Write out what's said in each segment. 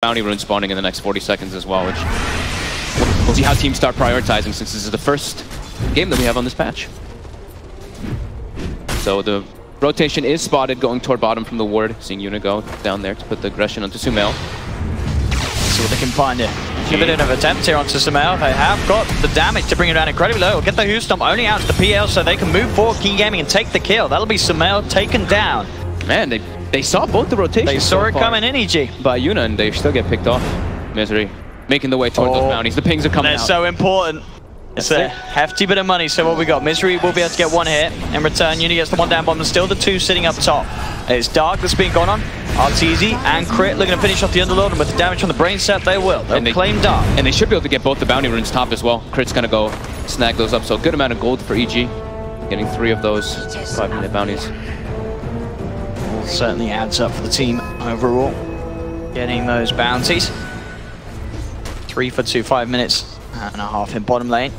bounty rune spawning in the next 40 seconds as well, which we'll see how teams start prioritizing since this is the first game that we have on this patch. So the rotation is spotted going toward bottom from the ward, seeing Yuna go down there to put the aggression onto Sumail. See what they can find here. Give it an attempt here onto Sumail. They have got the damage to bring it down incredibly low. Get the Who Stomp only out to the PL so they can move forward Keen Gaming and take the kill. That'll be Sumail taken down. Man, they saw both the rotations. They saw it coming in, EG. By Yuna, and they still get picked off. Misery making the way towards those bounties. The pings are coming out. They're so important. It's a hefty bit of money. So what we got? Misery will be able to get one hit. In return, Yuna gets the one down bottom. Still the two sitting up top. It's Dark that's being gone on. Arteezy and Crit looking to finish off the Underlord, and with the damage from the brain set, they will. They'll claim Dark. And they should be able to get both the bounty runes top as well. Crit's gonna go snag those up. So a good amount of gold for EG. Getting 3 of those 5-minute bounties. Certainly adds up for the team overall. Getting those bounties. 3 for 2, 5 minutes and a half in bottom lane.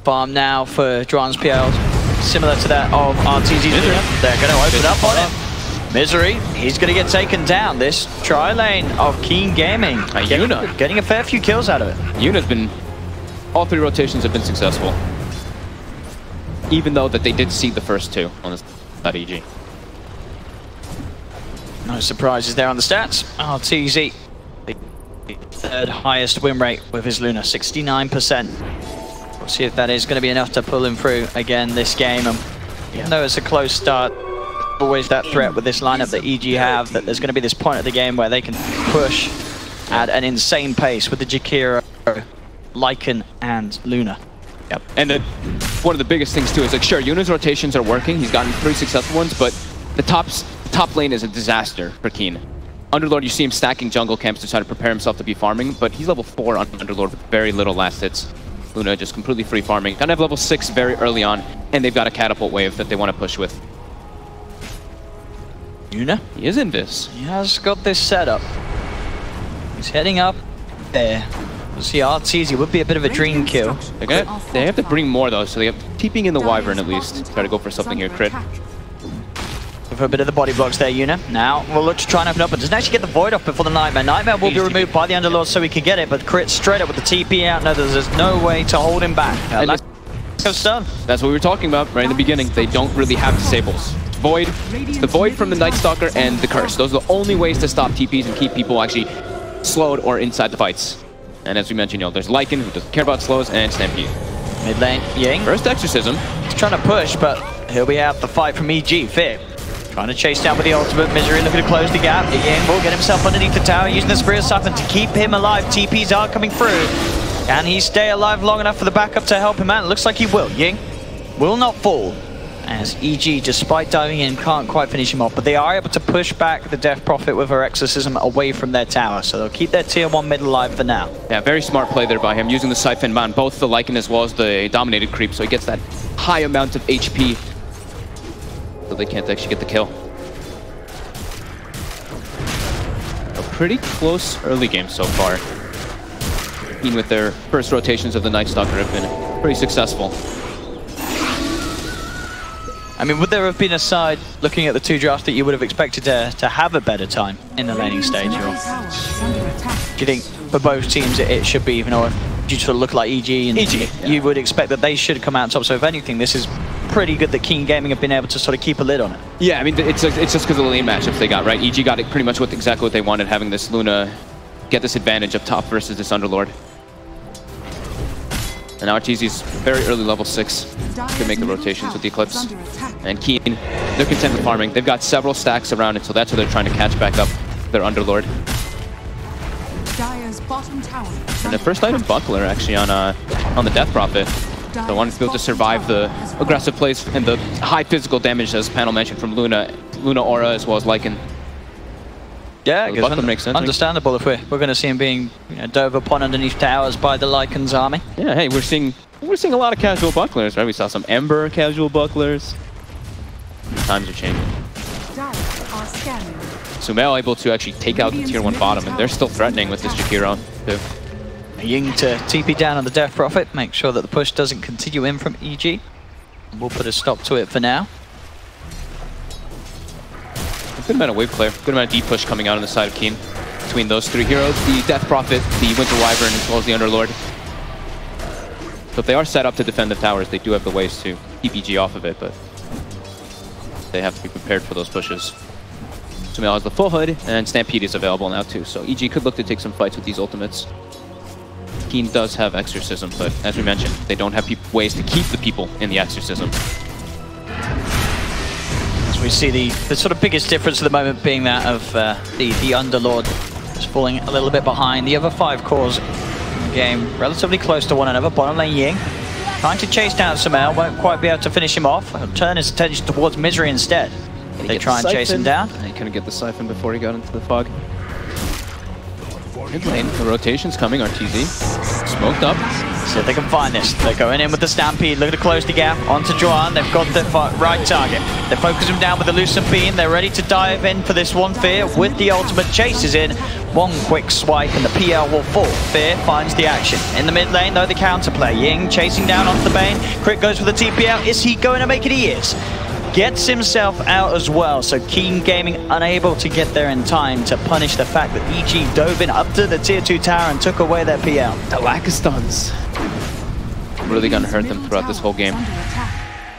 Farm now for Dran's PL, similar to that of Arteezy's. They're going to open up on it. Misery, he's going to get taken down. This tri-lane of Keen Gaming. Yuna getting a fair few kills out of it. Yuna's been, all 3 rotations have been successful. Even though that they did see the first 2 on this at EG. No surprises there on the stats. Arteezy, the 3rd highest win rate with his Luna, 69%. We'll see if that is going to be enough to pull him through again this game. And even though it's a close start, always that threat with this lineup that EG have, that there's going to be this point of the game where they can push at an insane pace with the Jakiro, Lycan, and Luna. Yep. And one of the biggest things too is, like, sure, Yuna's rotations are working. He's gotten 3 successful ones, but the top lane is a disaster for Keen. Underlord, you see him stacking jungle camps to try to prepare himself to be farming, but he's level 4 on Underlord with very little last hits. Luna just completely free farming. Gonna have level 6 very early on, and they've got a catapult wave that they want to push with. Yuna? He is in this. He has got this set up. He's heading up there. We'll see Arteezy would be a bit of a dream kill. They have to bring more though, so they have TPing in the Wyvern at least. Try to go for something here, Crit. For a bit of the body blocks there, Yuna. Now we'll look to try and open up, but doesn't actually get the Void off before the Nightmare. Nightmare will be removed by the Underlord so he can get it, but Crit straight up with the TP out. No, there's no way to hold him back. Let's go stun. That's what we were talking about right in the beginning. They don't really have disables. Void, the Void from the Night Stalker and the Curse. Those are the only ways to stop TPs and keep people actually slowed or inside the fights. And as we mentioned, there's Lycan, who doesn't care about slows, and Stampede. Mid lane, Ying. First Exorcism. He's trying to push, but he'll be out the fight from EG. Fit. Trying to chase down with the ultimate. Misery looking to close the gap. Ying will get himself underneath the tower, using the Spear of Siphon to keep him alive. TPs are coming through. Can he stay alive long enough for the backup to help him out? It looks like he will. Ying will not fall, as EG, despite diving in, can't quite finish him off. But they are able to push back the Death Prophet with her Exorcism away from their tower. So they'll keep their tier 1 mid alive for now. Yeah, very smart play there by him, using the Siphon on both the Lycan as well as the Dominated Creep, so he gets that high amount of HP. So they can't actually get the kill. A pretty close early game so far. Even with their first rotations of the Night Stalker have been pretty successful. I mean, would there have been a side, looking at the 2 drafts, that you would have expected to have a better time in the laning stage? Or do you think for both teams it should be even, or do you sort of look like EG and you would expect that they should come out on top? So if anything, this is pretty good that Keen Gaming have been able to sort of keep a lid on it. Yeah, I mean, it's just because of the lane matchups they got, right? EG got it pretty much with exactly what they wanted, having this Luna get this advantage up top versus this Underlord. And now Arteezy's very early level 6 to make the rotations with the Eclipse. And Keen, they're content with farming. They've got several stacks around it, so that's what they're trying to catch back up their Underlord. And the first item Buckler actually on the Death Prophet. So wanted to be able to survive the aggressive plays and the high physical damage, as Panel mentioned, from Luna Aura as well as Lycan. Yeah, so Buckler makes sense. Understandable if we're going to see him being dove upon underneath towers by the Lycan's army. Yeah, hey, we're seeing a lot of casual bucklers, right? We saw some Ember casual bucklers. Times are changing. Sumail able to actually take out the tier 1 bottom, and they're still threatening with this Jakiro too. Ying to TP down on the Death Prophet, make sure that the push doesn't continue in from EG. We'll put a stop to it for now. Good amount of wave clear, good amount of deep push coming out on the side of Keen. between those three heroes, the Death Prophet, the Winter Wyvern, as well as the Underlord. So if they are set up to defend the towers, they do have the ways to keep EG off of it, but they have to be prepared for those pushes. Sumail has the full hood, and Stampede is available now too, so EG could look to take some fights with these ultimates. Keen does have Exorcism, but as we mentioned, they don't have ways to keep the people in the Exorcism. As we see the sort of biggest difference at the moment being that of the Underlord is falling a little bit behind. The other 5 cores in the game relatively close to one another. Bottom lane Ying trying to chase down Sumail, won't quite be able to finish him off. He'll turn his attention towards Misery instead. They try and chase him down. He couldn't get the Siphon before he got into the fog. Mid lane, the rotation's coming, RTZ. Smoked up. See if they can find this. They're going in with the Stampede, looking to close the gap onto Joanne. They've got the right target. They focus him down with the Lucent Beam. They're ready to dive in for this one. Fear with the ultimate chases in. One quick swipe and the PL will fall. Fear finds the action. In the mid lane though, the counterplay. Ying chasing down onto the Bane. Crit goes for the TPL. Is he going to make it? He is. Gets himself out as well, so Keen Gaming unable to get there in time to punish the fact that EG dove in up to the tier 2 tower and took away their PL. The lack of stuns really gonna hurt them throughout this whole game.